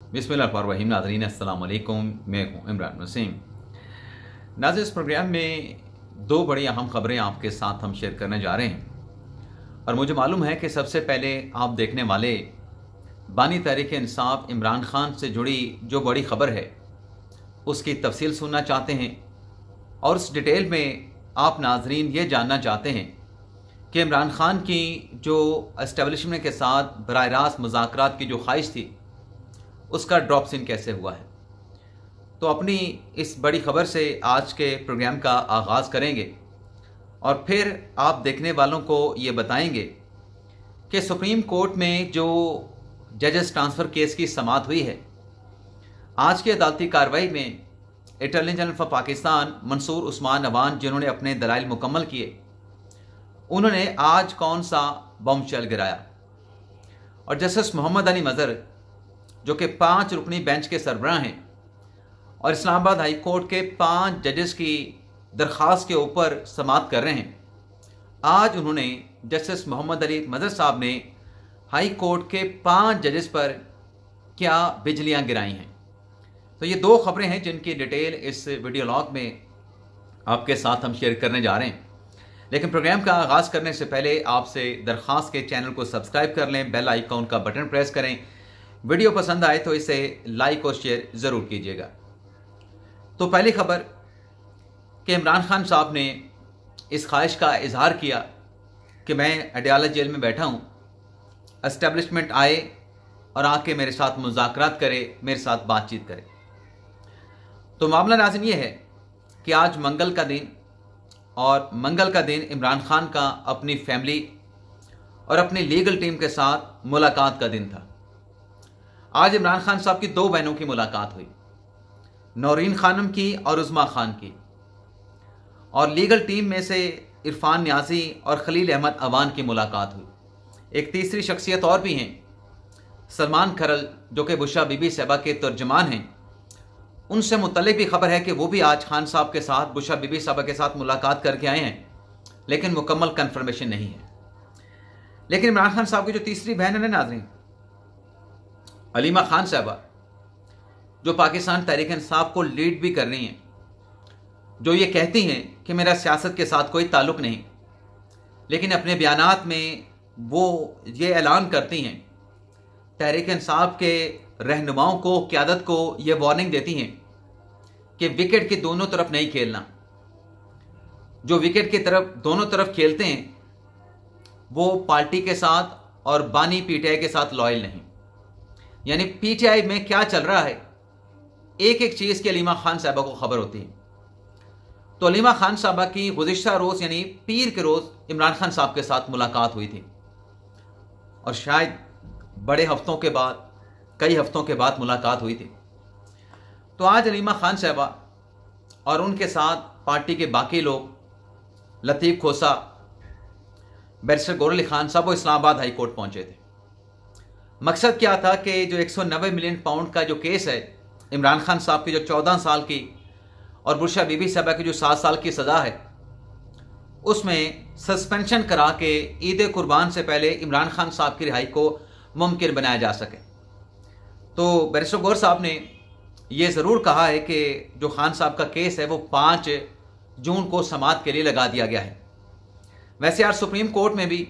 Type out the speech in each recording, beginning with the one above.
बिस्मिल्लाहिर्रहमानिर्रहीम। नाज़रीन अस्सलाम वालेकुम, मैं हूँ इमरान वसीम। नाज़रीन, इस प्रोग्राम में दो बड़ी अहम खबरें आपके साथ हम शेयर करने जा रहे हैं और मुझे मालूम है कि सबसे पहले आप देखने वाले बानी तहरीक इंसाफ इमरान खान से जुड़ी जो बड़ी खबर है उसकी तफसील सुनना चाहते हैं और उस डिटेल में आप नाज़रीन ये जानना चाहते हैं कि इमरान खान की जो एस्टेब्लिशमेंट के साथ बराह रास्त मुज़ाकरात की जो ख्वाहिश थी उसका ड्रॉप सीन कैसे हुआ है। तो अपनी इस बड़ी खबर से आज के प्रोग्राम का आगाज़ करेंगे और फिर आप देखने वालों को ये बताएंगे कि सुप्रीम कोर्ट में जो जजेस ट्रांसफ़र केस की समाअत हुई है, आज की अदालती कार्रवाई में attorney general for Pakistan Mansoor Usman Awan, जिन्होंने अपने दलाइल मुकम्मल किए, उन्होंने आज कौन सा बमशेल गिराया और जस्टिस मोहम्मद अली मज़हर, जो कि 5 रुकनी बेंच के सरबराह हैं और इस्लामाबाद हाई कोर्ट के 5 जजेस की दरख्वास्त के ऊपर समाअत कर रहे हैं, आज उन्होंने जस्टिस मोहम्मद अली मज़हर साहब ने हाई कोर्ट के 5 जजेस पर क्या बिजलियां गिराई हैं। तो ये दो खबरें हैं जिनकी डिटेल इस वीडियो लॉग में आपके साथ हम शेयर करने जा रहे हैं। लेकिन प्रोग्राम का आगाज़ करने से पहले आपसे दरख्वास्त के चैनल को सब्सक्राइब कर लें, बेल आइकॉन का बटन प्रेस करें, वीडियो पसंद आए तो इसे लाइक और शेयर ज़रूर कीजिएगा। तो पहली खबर कि इमरान खान साहब ने इस ख्वाहिश का इजहार किया कि मैं अडयाला जेल में बैठा हूँ, एस्टेब्लिशमेंट आए और आके मेरे साथ मुज़ाकरात करे, मेरे साथ बातचीत करे। तो मामला नाज़रीन ये है कि आज मंगल का दिन और मंगल का दिन इमरान खान का अपनी फैमिली और अपनी लीगल टीम के साथ मुलाकात का दिन था। आज इमरान खान साहब की 2 बहनों की मुलाकात हुई, नौरीन खानम की और उज़मा खान की, और लीगल टीम में से इरफान न्याजी और खलील अहमद अवान की मुलाकात हुई। एक तीसरी शख्सियत और भी हैं, सलमान खरल, जो कि बुशरा बीबी साहिबा के तर्जमान हैं। उनसे मुतल्लिक भी खबर है कि वो भी आज खान साहब के साथ, बुशरा बीबी साहिबा के साथ मुलाकात करके आए हैं, लेकिन मुकम्मल कन्फर्मेशन नहीं है। लेकिन इमरान खान साहब की जो तीसरी बहन है नाज़रीन, अलीमा खान साहबा, जो पाकिस्तान तहरीक इंसाफ को लीड भी कर रही हैं, जो ये कहती हैं कि मेरा सियासत के साथ कोई ताल्लुक़ नहीं, लेकिन अपने बयानात में वो ये ऐलान करती हैं, तहरीक इंसाफ के रहनुमाओं को, क़यादत को ये वार्निंग देती हैं कि विकेट की दोनों तरफ नहीं खेलना। जो विकेट की तरफ दोनों तरफ खेलते हैं वो पार्टी के साथ और बानी पीटीआई के साथ लॉयल नहीं। यानी पीटीआई में क्या चल रहा है, एक एक चीज़ की अलीमा खान साहबा को खबर होती है। तो अलीमा खान साहबा की गुज़िश्ता रोज़ यानी पीर के रोज़ इमरान खान साहब के साथ मुलाकात हुई थी और शायद बड़े हफ्तों के बाद, कई हफ्तों के बाद मुलाकात हुई थी। तो आज अलीमा खान साहबा और उनके साथ पार्टी के बाकी लोग, लतीफ़ खोसा, बैरिस्टर गौहर अली खान साहब, वो इस्लामाबाद हाई कोर्ट पहुँचे थे। मकसद क्या था कि जो 190 मिलियन पाउंड का जो केस है, इमरान खान साहब की जो 14 साल की और बुशरा बीबी साहिबा की जो 7 साल की सज़ा है, उसमें सस्पेंशन करा के ईद कुर्बान से पहले इमरान खान साहब की रिहाई को मुमकिन बनाया जा सके। तो बैरिस्टर गौहर साहब ने यह ज़रूर कहा है कि जो खान साहब का केस है वो 5 जून को समाअत के लिए लगा दिया गया है। वैसे आज सुप्रीम कोर्ट में भी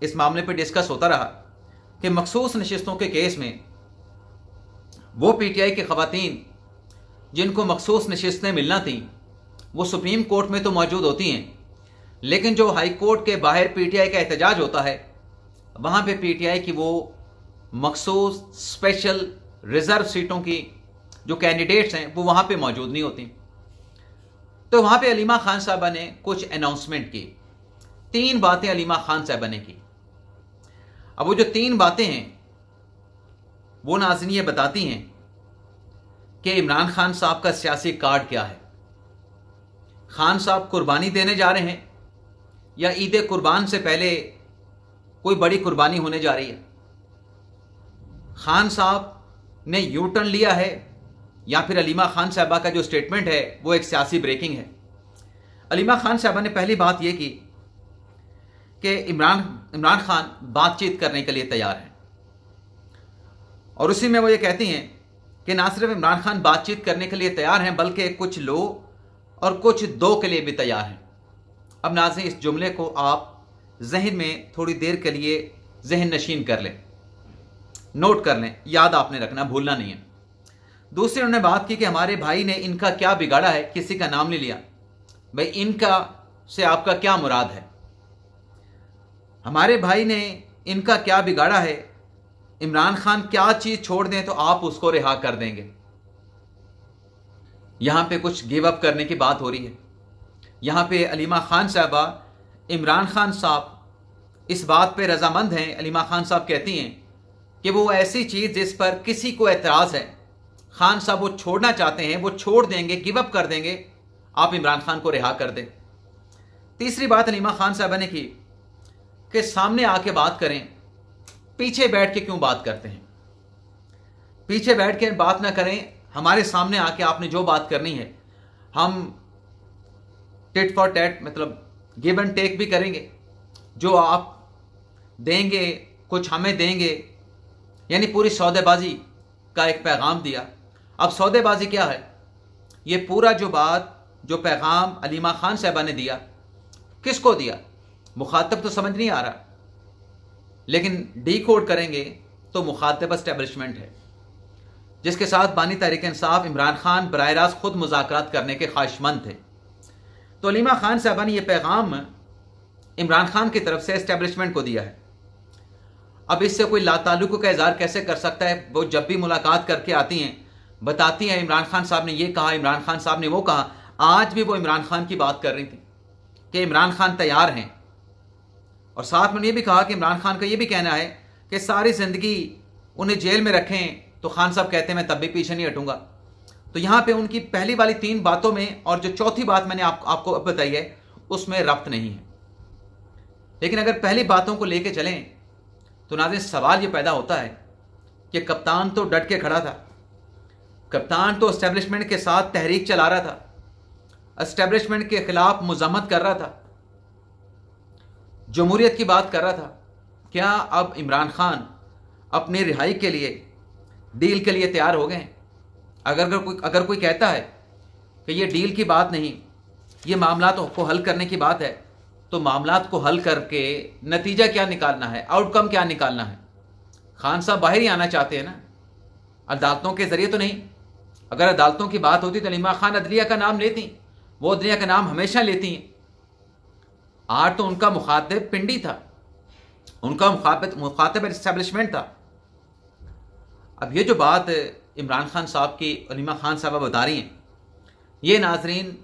इस मामले पर डिस्कस होता रहा कि मखसूस नशिस्तों के केस में वो पीटीआई की ख़वातीन जिनको मखसूस नशिस्तें मिलना थीं वो सुप्रीम कोर्ट में तो मौजूद होती हैं, लेकिन जो हाई कोर्ट के बाहर पीटीआई का एहतजाज होता है वहाँ पे पीटीआई की वो मखसूस स्पेशल रिज़र्व सीटों की जो कैंडिडेट्स हैं वो वहाँ पे मौजूद नहीं होती। तो वहाँ पे अलीमा खान साहबा ने कुछ अनाउंसमेंट की, 3 बातें अलीमा खान साहबा ने की। अब वो जो 3 बातें हैं वो नाज़रीन ये बताती हैं कि इमरान खान साहब का सियासी कार्ड क्या है। खान साहब कुर्बानी देने जा रहे हैं या ईद कुर्बान से पहले कोई बड़ी कुर्बानी होने जा रही है। खान साहब ने यू टर्न लिया है या फिर अलीमा खान साहबा का जो स्टेटमेंट है वो एक सियासी ब्रेकिंग है। अलीमा खान साहबा ने पहली बात यह की कि इमरान खान बातचीत करने के लिए तैयार हैं और उसी में वो ये कहती हैं कि ना सिर्फ इमरान खान बातचीत करने के लिए तैयार हैं बल्कि कुछ लो और कुछ दो के लिए भी तैयार हैं। अब नाज़रीन, इस जुमले को आप जहन में थोड़ी देर के लिए जहन नशीन कर लें, नोट कर लें, याद आपने रखना, भूलना नहीं है। दूसरी उन्होंने बात की कि हमारे भाई ने इनका क्या बिगाड़ा है, किसी का नाम नहीं लिया। भाई इनका से आपका क्या मुराद है? हमारे भाई ने इनका क्या बिगाड़ा है? इमरान खान क्या चीज छोड़ दें तो आप उसको रिहा कर देंगे। यहां पे कुछ गिव अप करने की बात हो रही है। यहां पे अलीमा खान साहबा, इमरान खान साहब इस बात पे रजामंद हैं। अलीमा खान साहब कहती हैं कि वो ऐसी चीज जिस पर किसी को एतराज है, खान साहब वो छोड़ना चाहते हैं, वो छोड़ देंगे, गिव अप कर देंगे, आप इमरान खान को रिहा कर दें। तीसरी बात अलीमा खान साहबा ने की कि सामने आके बात करें, पीछे बैठ के क्यों बात करते हैं? पीछे बैठ के बात ना करें, हमारे सामने आके आपने जो बात करनी है हम टिट फॉर टैट, मतलब गिव एंड टेक भी करेंगे। जो आप देंगे कुछ हमें देंगे, यानी पूरी सौदेबाजी का एक पैगाम दिया। अब सौदेबाजी क्या है? ये पूरा जो पैगाम अलीमा खान साहबा ने दिया, किसको दिया? मुखातब तो समझ नहीं आ रहा, लेकिन डी कोड करेंगे तो मुखातब एस्टेब्लिशमेंट है, जिसके साथ बानी तहरीक इंसाफ इमरान खान बराह रास्त खुद मुज़ाकरात करने के ख्वाहिशमंद थे। तो अलीमा खान साहबा ने यह पैगाम इमरान खान की तरफ से एस्टेब्लिशमेंट को दिया है। अब इससे कोई लाताल्लुक का इजहार कैसे कर सकता है? वो जब भी मुलाकात करके आती हैं बताती हैं इमरान खान साहब ने ये कहा, इमरान खान साहब ने वो कहा। आज भी वो इमरान खान की बात कर रही थी कि इमरान खान तैयार हैं, और साथ में ये भी कहा कि इमरान खान का ये भी कहना है कि सारी जिंदगी उन्हें जेल में रखें तो खान साहब कहते हैं मैं तब भी पीछे नहीं हटूंगा। तो यहां पे उनकी पहली वाली 3 बातों में और जो चौथी बात मैंने आपको अब बताई है उसमें रब्त नहीं है। लेकिन अगर पहली बातों को लेके चलें तो नाज़रीन सवाल ये पैदा होता है कि कप्तान तो डट के खड़ा था, कप्तान तो एस्टेब्लिशमेंट के साथ तहरीक चला रहा था, एस्टेब्लिशमेंट के खिलाफ मुज़म्मत कर रहा था, जमहूरियत की बात कर रहा था। क्या अब इमरान खान अपनी रिहाई के लिए डील के लिए तैयार हो गए? अगर कोई कहता है कि ये डील की बात नहीं, ये मामलात को हल करने की बात है, तो मामलात को हल करके नतीजा क्या निकालना है, आउटकम क्या निकालना है? खान साहब बाहर ही आना चाहते हैं ना, अदालतों के जरिए तो नहीं। अगर अदालतों की बात होती तो अलीमा खान अदलिया का नाम लेती, वो अदलिया का नाम हमेशा लेती हैं। आज तो उनका मुखातिब पिंडी था, उनका मुखातिब एस्टेब्लिशमेंट था। अब ये जो बात इमरान खान साहब की अलीमा खान साहबा बता रही हैं, ये नाजरीन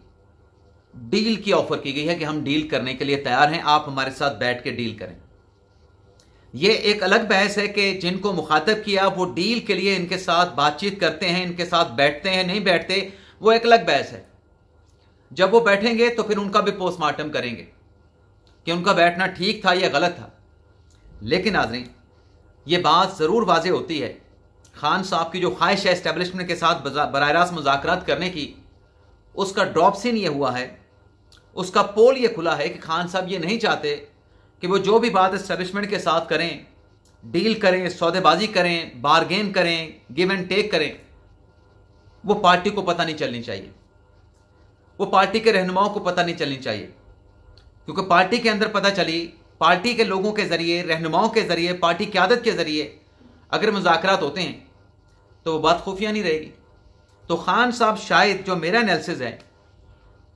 डील की ऑफर की गई है कि हम डील करने के लिए तैयार हैं, आप हमारे साथ बैठ के डील करें। ये एक अलग बहस है कि जिनको मुखातिब किया वो डील के लिए इनके साथ बातचीत करते हैं, इनके साथ बैठते हैं, नहीं बैठते, वो एक अलग बहस है। जब वो बैठेंगे तो फिर उनका भी पोस्टमार्टम करेंगे कि उनका बैठना ठीक था या गलत था। लेकिन नाज़रीन ये बात ज़रूर वाज़ेह होती है, खान साहब की जो ख्वाहिश है एस्टेब्लिशमेंट के साथ बराह रास्त मुज़ाकरात करने की, उसका ड्रॉप सीन ये हुआ है, उसका पोल ये खुला है कि खान साहब ये नहीं चाहते कि वो जो भी बात एस्टेब्लिशमेंट के साथ करें, डील करें, सौदेबाजी करें, बारगेन करें, गिव एंड टेक करें, वो पार्टी को पता नहीं चलनी चाहिए, वो पार्टी के रहनुमाओं को पता नहीं चलनी चाहिए। क्योंकि पार्टी के अंदर पता चली, पार्टी के लोगों के जरिए, रहनुमाओं के जरिए, पार्टी क़यादत के जरिए अगर मुज़ाकरात होते हैं तो वो बात खुफिया नहीं रहेगी। तो खान साहब शायद, जो मेरा एनालिसिस है,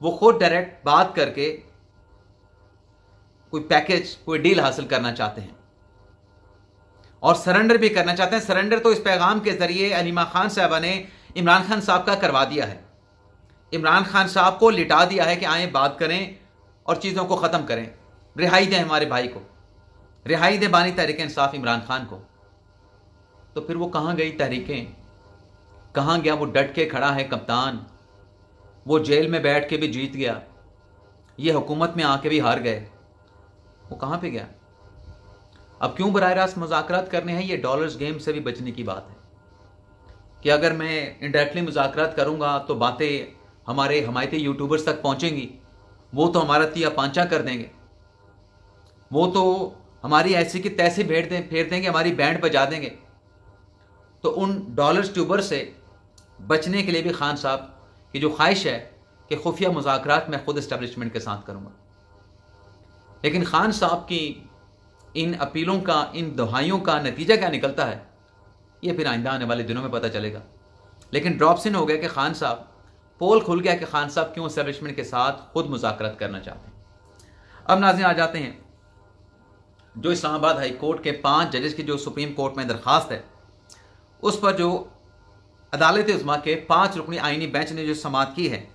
वो खुद डायरेक्ट बात करके कोई पैकेज, कोई डील हासिल करना चाहते हैं और सरेंडर भी करना चाहते हैं। सरेंडर तो इस पैगाम के जरिए अलीमा खान साहबा ने इमरान खान साहब का करवा दिया है, इमरान खान साहब को लिटा दिया है कि आए बात करें और चीज़ों को ख़त्म करें, रिहाई दें हमारे भाई को, रिहाई दें बानी तहरीक इंसाफ इमरान खान को। तो फिर वो कहाँ गई तहरीकें, कहाँ गया वो डट के खड़ा है कप्तान? वो जेल में बैठ के भी जीत गया, ये हुकूमत में आके भी हार गए, वो कहाँ पे गया? अब क्यों बराह रास्त मुज़ाकरात करने हैं? ये डॉलर्स गेम से भी बचने की बात है कि अगर मैं इनडायरेक्टली मुज़ाकरात करूँगा तो बातें हमारे हमायती यूट्यूबर्स तक पहुँचेंगी, वो तो हमारा तिया पांचा कर देंगे, वो तो हमारी ऐसी की तैसी फेर देंगे, हमारी बैंड बजा देंगे। तो उन डॉलर्स ट्यूबर से बचने के लिए भी खान साहब की जो ख्वाहिश है कि खुफिया मुज़ाकरात मैं खुद इस्टेब्लिशमेंट के साथ करूँगा, लेकिन खान साहब की इन अपीलों का, इन दुहाइयों का नतीजा क्या निकलता है ये फिर आइंदा आने वाले दिनों में पता चलेगा। लेकिन ड्रॉप्स इन हो गया कि खान साहब, पोल खुल गया कि खान साहब क्यों इस्टेब्लिशमेंट के साथ खुद मुज़ाकरात करना चाहते हैं। अब नाज़रीन आ जाते हैं जो इस्लामाबाद हाई कोर्ट के 5 जजेस की जो सुप्रीम कोर्ट में दरख्वास्त है, उस पर जो अदालत उज़्मा के 5 रुकनी आइनी बेंच ने जो समाअत की है।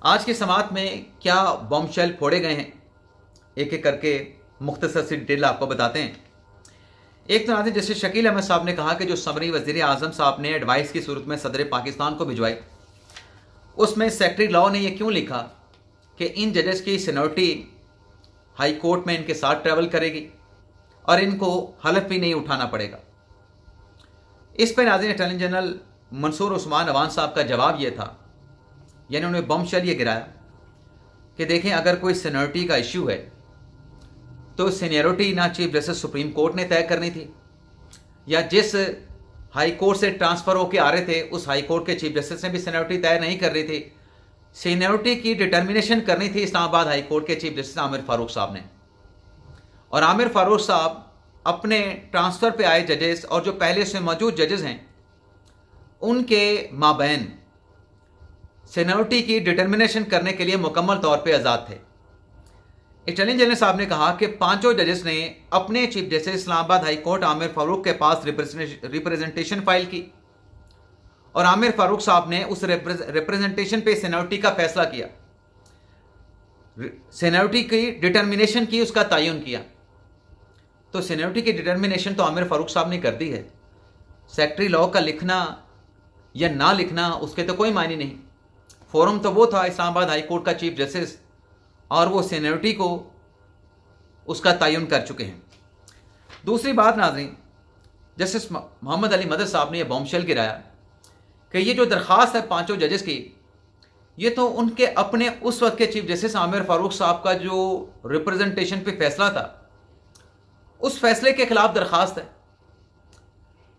आज की समाअत में क्या बॉम्बशेल फोड़े गए हैं, एक एक करके मुख्तसर सी डिटेल आपको बताते हैं। एक तो नाज़रीन, जैसे शकील अहमद साहब ने कहा कि जो समरी वज़ीर आज़म साहब ने एडवाइस की सूरत में सदर पाकिस्तान को भिजवाई, उसमें सेक्रेटरी लॉ ने यह क्यों लिखा कि इन जजेस की सीनियरिटी हाई कोर्ट में इनके साथ ट्रैवल करेगी और इनको हलफ भी नहीं उठाना पड़ेगा। इस पर नाज़रीन अटॉर्नी जनरल मंसूर उस्मान अवान साहब का जवाब यह था, यानी उन्होंने बमशेल ये गिराया कि देखें, अगर कोई सीनियरिटी का इश्यू है तो सीनियरिटी ना चीफ जस्टिस सुप्रीम कोर्ट ने तय करनी थी, या जिस हाई कोर्ट से ट्रांसफ़र होकर आ रहे थे उस हाई कोर्ट के चीफ जस्टिस ने भी सीनियरिटी तय नहीं कर रही थी। सीनियरिटी की डिटर्मिनेशन करनी थी इस्लामाबाद हाई कोर्ट के चीफ जस्टिस आमिर फारूक साहब ने। और आमिर फारूक साहब अपने ट्रांसफ़र पे आए जजेस और जो पहले से मौजूद जजेस हैं उनके माबैन सीनियरिटी की डिटर्मिनेशन करने के लिए मुकम्मल तौर पे आज़ाद थे। अटॉर्नी जनरल साहब ने कहा कि 5 जजेस ने अपने chief justice Islamabad high court Aamir Farooq के पास रिप्रेजेंटेशन फाइल की और आमिर फारूक साहब ने उस रिप्रेजेंटेशन पे सीनियरिटी का फैसला किया, सीनियरिटी की डिटर्मिनेशन की, उसका तयन किया। तो सीनियरिटी की डिटर्मिनेशन तो आमिर फारूक साहब ने कर दी है, सेक्रेटरी लॉ का लिखना या ना लिखना उसके तो कोई मायने नहीं। फोरम तो वो था इस्लामाबाद हाई कोर्ट का चीफ जस्टिस और वो सीनियरिटी को उसका तयन कर चुके हैं। दूसरी बात नाज़रीन, जस्टिस मोहम्मद अली मदद साहब ने यह बॉम्बशेल गिराया कि ये जो दरख्वास्त है 5 जजेस की, ये तो उनके अपने उस वक्त के चीफ जस्टिस आमिर फारूक साहब का जो रिप्रेजेंटेशन पे फैसला था उस फैसले के खिलाफ दरख्वास्त है।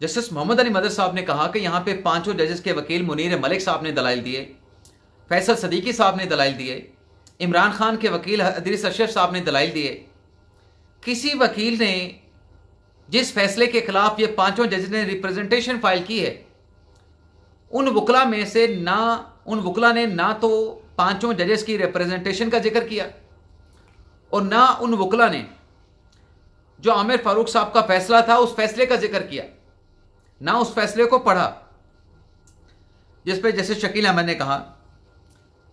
जस्टिस मोहम्मद अली मदद साहब ने कहा कि यहाँ पे 5 जजेस के वकील मुनीर मलिक साहब ने दलाइल दिए, फैसल सदीकी साहब ने दलाइल दिए, इमरान खान के वकील इदरीस अशरफ साहब ने दलाइल दिए। किसी वकील ने जिस फैसले के खिलाफ ये 5 जजेस ने रिप्रेजेंटेशन फाइल की है, उन वकला में से उन वकला ने ना तो 5 जजेस की रिप्रेजेंटेशन का जिक्र किया और ना उन वकला ने जो आमिर फारूक साहब का फैसला था उस फैसले का जिक्र किया, ना उस फैसले को पढ़ा। जिस पे जैसे शकील अहमद ने कहा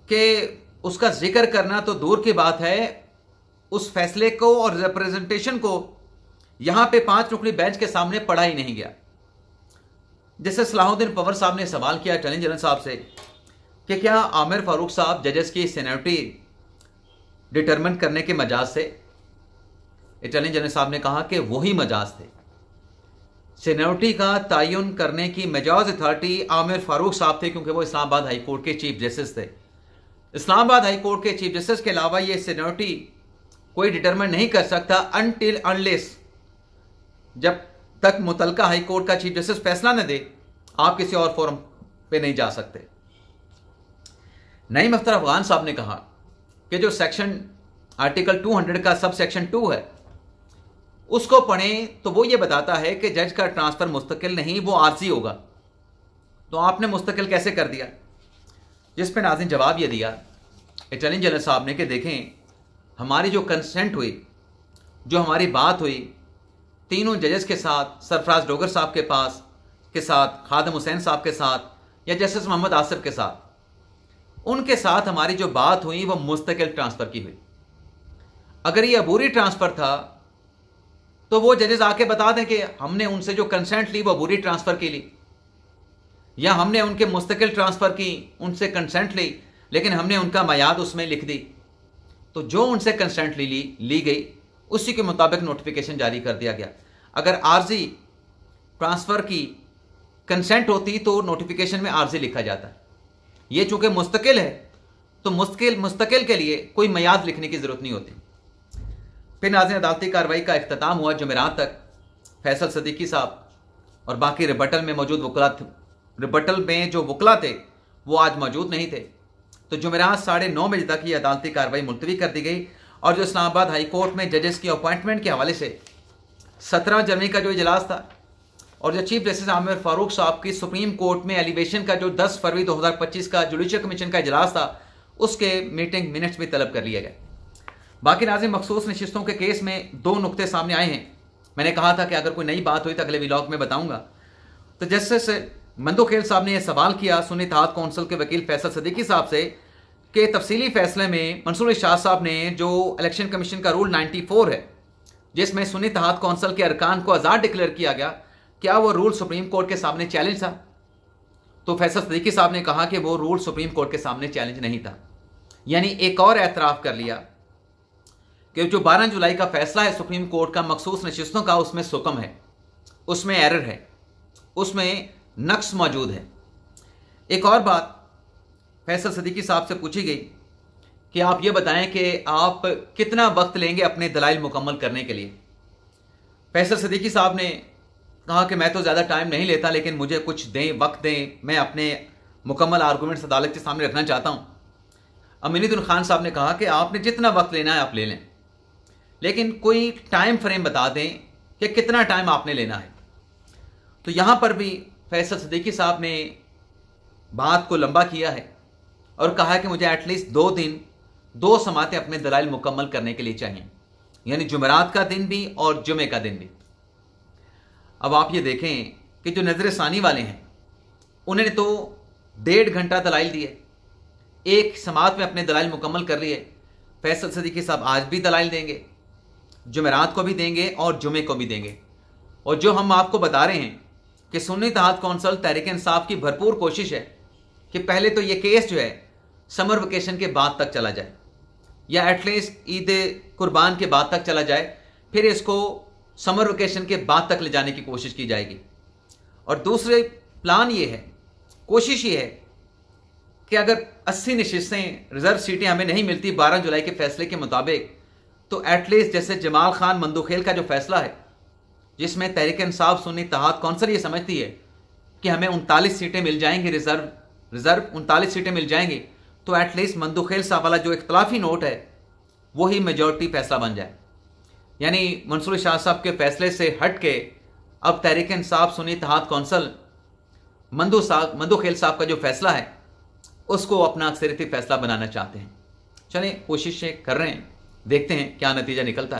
कि उसका जिक्र करना तो दूर की बात है, उस फैसले को और रिप्रेजेंटेशन को यहां पे 5 रुकनी बेंच के सामने पढ़ा ही नहीं गया। जैसे सलाहुद्दीन पंवर साहब ने सवाल किया अटॉर्नी जनरल साहब से कि क्या आमिर फारूक साहब जजेस की सीनियरिटी डिटरमिन करने के मजाज से, अटॉर्नी जनरल साहब ने कहा कि वही मजाज थे। सीनियरिटी का तयन करने की मजाज अथॉरिटी आमिर फारूक साहब थे, क्योंकि वो इस्लामाबाद हाई कोर्ट के चीफ जस्टिस थे। इस्लामाबाद हाई कोर्ट के चीफ जस्टिस के अलावा ये सीनियरिटी कोई डिटरमिन नहीं कर सकता अनटिल अनलेस, जब तक मुतलका हाई कोर्ट का चीफ जस्टिस फैसला न दे आप किसी और फोरम पे नहीं जा सकते। नईम अख्तर अफगान साहब ने कहा कि जो सेक्शन आर्टिकल 200 का सब सेक्शन 2 है उसको पढ़ें तो वो ये बताता है कि जज का ट्रांसफर मुस्तकिल नहीं, वो आर्जी होगा। तो आपने मुस्तकिल कैसे कर दिया? जिस पे नाज़रीन जवाब ये दिया अटॉर्नी जनरल साहब ने कि देखें, हमारी जो कंसेंट हुई, जो हमारी बात हुई तीनों जजेस के साथ, सरफराज डोगर साहब के साथ, खादम हुसैन साहब के साथ या जस्टिस मोहम्मद आसिफ के साथ, उनके साथ हमारी जो बात हुई वो मुस्तकिल ट्रांसफ़र की हुई। अगर ये अबूरी ट्रांसफ़र था तो वो जजेस आके बता दें कि हमने उनसे जो कंसेंट ली वो अबूरी ट्रांसफ़र की ली, या हमने उनके मुस्तकिल ट्रांसफ़र की, उनसे कंसेंट ली लेकिन हमने उनका मयाद उसमें लिख दी। तो जो उनसे कंसेंट ली गई उसी के मुताबिक नोटिफिकेशन जारी कर दिया गया। अगर आर्जी ट्रांसफ़र की कंसेंट होती तो नोटिफिकेशन में आर्जी लिखा जाता है। ये चूंकि मुस्तकिल है तो मुस्तकिल के लिए कोई मयाद लिखने की ज़रूरत नहीं होती। फिर नाज़रीन अदालती कार्रवाई का इख्तिताम हुआ जुमेरात तक। फैसल सदीकी साहब और बाकी रिबटल में मौजूद वकला रिबटल में जो वकला थे वो आज मौजूद नहीं थे। तो जुमेरात 9:30 बजे तक ये अदालती कार्रवाई मुलतवी कर दी गई। और जो इस्लामाबाद हाई कोर्ट में जजेस की अपॉइंटमेंट के हवाले से 17 जनवरी का जो इजलास था और जो चीफ जस्टिस आमिर फारूक साहब की सुप्रीम कोर्ट में एलिवेशन का जो 10 फरवरी 2025 का जुडिशल कमीशन का इजलास था, उसके मीटिंग मिनट्स भी तलब कर लिया गया। बाकी नाज़रीन, मखसूस नशिस्तों के केस में 2 नुक्ते सामने आए हैं। मैंने कहा था कि अगर कोई नई बात हुई तो अगले व्लॉग में बताऊंगा। तो जस्टिस मंदोखेल साहब ने यह सवाल किया सुन्नी इत्तेहाद कौंसिल के वकील फैसल सदीकी साहब से कि तफसीली फैसले में मंसूर इरशाद साहब ने जो इलेक्शन कमीशन का रूल 94 है, जिसमें सुन्नी इत्तेहाद कौंसिल के अरकान को आज़ाद डिक्लेयर किया गया, क्या वो रूल सुप्रीम कोर्ट के सामने चैलेंज था? तो फैसल सदीकी साहब ने कहा कि वो रूल सुप्रीम कोर्ट के सामने चैलेंज नहीं था। यानी एक और एतराफ़ कर लिया कि जो 12 जुलाई का फैसला है सुप्रीम कोर्ट का मखसूस नशिस्तों का, उसमें सुकम है, उसमें एरर है, उसमें नक्स मौजूद है। एक और बात फैसल सदीकी साहब से पूछी गई कि आप ये बताएं कि आप कितना वक्त लेंगे अपने दलाइल मुकम्मल करने के लिए। फैसल सदीकी साहब ने कहा कि मैं तो ज़्यादा टाइम नहीं लेता, लेकिन मुझे कुछ दें, वक्त दें, मैं अपने मुकम्मल आर्गूमेंट्स अदालत के सामने रखना चाहता हूँ। अमीनुद्दीन खान साहब ने कहा कि आपने जितना वक्त लेना है आप ले लें, लेकिन कोई टाइम फ्रेम बता दें कि कितना टाइम आपने लेना है। तो यहाँ पर भी फैसल सदीकी साहब ने बात को लंबा किया है और कहा कि मुझे एटलीस्ट 2 दिन 2 समातें अपने दलाइल मुकम्मल करने के लिए चाहिए, यानी जुमेरात का दिन भी और जुमे का दिन भी। अब आप ये देखें कि जो नजर सानी वाले हैं उन्होंने तो 1.5 घंटा दलाइल दिए, एक समात में अपने दलाइल मुकम्मल कर लिए। फैसल सदीकी साहब आज भी दलाइल देंगे, जुमेरात को भी देंगे और जुमे को भी देंगे। और जो हम आपको बता रहे हैं कि सुन्नी इत्तेहाद कौंसिल तहरीक इंसाफ की भरपूर कोशिश है कि पहले तो ये केस जो है समर वेकेशन के बाद तक चला जाए, या एटलीस्ट ईद कुर्बान के बाद तक चला जाए, फिर इसको समर वेकेशन के बाद तक ले जाने की कोशिश की जाएगी। और दूसरे प्लान ये है, कोशिश ये है कि अगर 80 नशिस्तें रिजर्व सीटें हमें नहीं मिलती 12 जुलाई के फैसले के मुताबिक, तो एटलीस्ट जैसे जमाल खान मंदोखेल का जो फैसला है, जिसमें तहरीक इंसाफ सुन्नी इत्तेहाद कौंसिल ये समझती है कि हमें 39 सीटें मिल जाएंगी, रिजर्व 39 सीटें मिल जाएंगी, तो एटलीस्ट मंदोखेल साहब वाला जो इख्तलाफी नोट है वही मेजॉरिटी फैसला बन जाए। यानी मंसूर इरशाद साहब के फैसले से हट के अब तहरीक इंसाफ सुन्नी इत्तेहाद कौंसिल मंदोखेल साहब का जो फैसला है उसको अपना अक्सरियती फैसला बनाना चाहते हैं। चलें, कोशिशें कर रहे हैं, देखते हैं क्या नतीजा निकलता है।